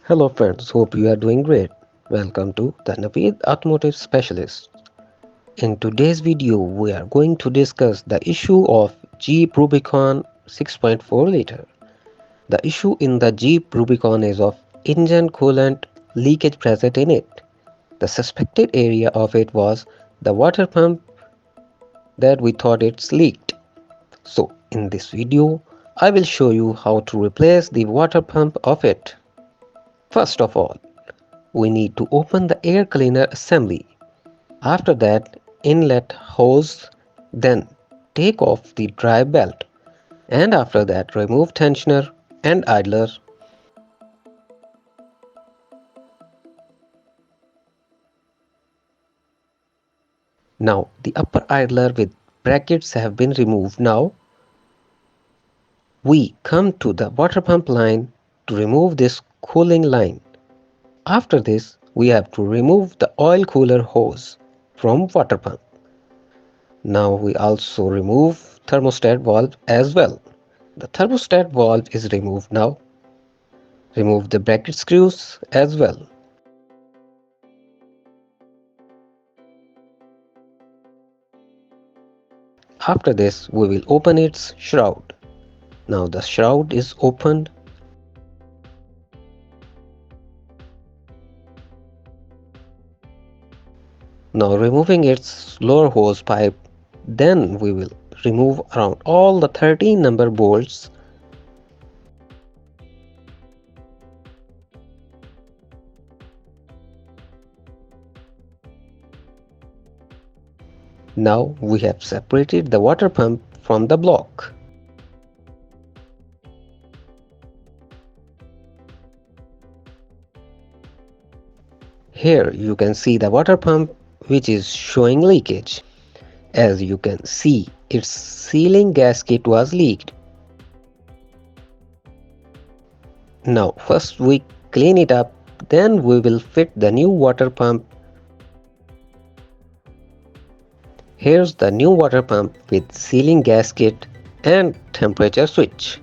Hello friends, hope you are doing great. Welcome to the Naveed Automotive Specialist. In today's video, we are going to discuss the issue of Jeep Rubicon 6.4 liter. The issue in the Jeep Rubicon is of engine coolant leakage present in it. The suspected area of it was the water pump that we thought it's leaked. So in this video, I will show you how to replace the water pump of it. First of all, we need to open the air cleaner assembly. After that, inlet hose, then take off the drive belt, and after that remove tensioner and idler. Now the upper idler with brackets have been removed. Now we come to the water pump line to remove this cooling line. After this, we have to remove the oil cooler hose from water pump. Now we also remove thermostat valve as well. The thermostat valve is removed now. Remove the bracket screws as well. After this, we will open its shroud. Now the shroud is opened. Now removing its lower hose pipe, then we will remove around all the 13 number bolts. Now we have separated the water pump from the block. Here you can see the water pump which is showing leakage. As you can see, its sealing gasket was leaked. Now first we clean it up, then we will fit the new water pump. Here's the new water pump with sealing gasket and temperature switch.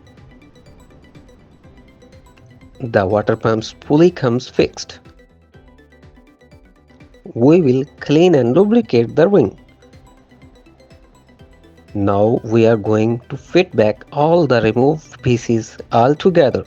The water pump's pulley comes fixed. We will clean and lubricate the ring. Now we are going to fit back all the removed pieces all together.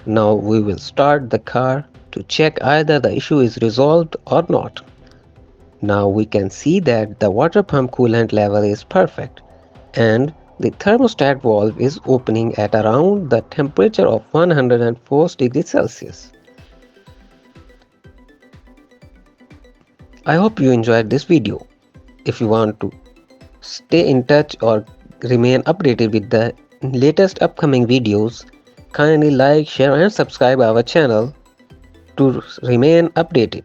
Now we will start the car to check either the issue is resolved or not. Now we can see that the water pump coolant level is perfect and the thermostat valve is opening at around the temperature of 104 degrees Celsius. I hope you enjoyed this video. If you want to stay in touch or remain updated with the latest upcoming videos, kindly like, share and subscribe our channel to remain updated.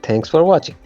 Thanks for watching.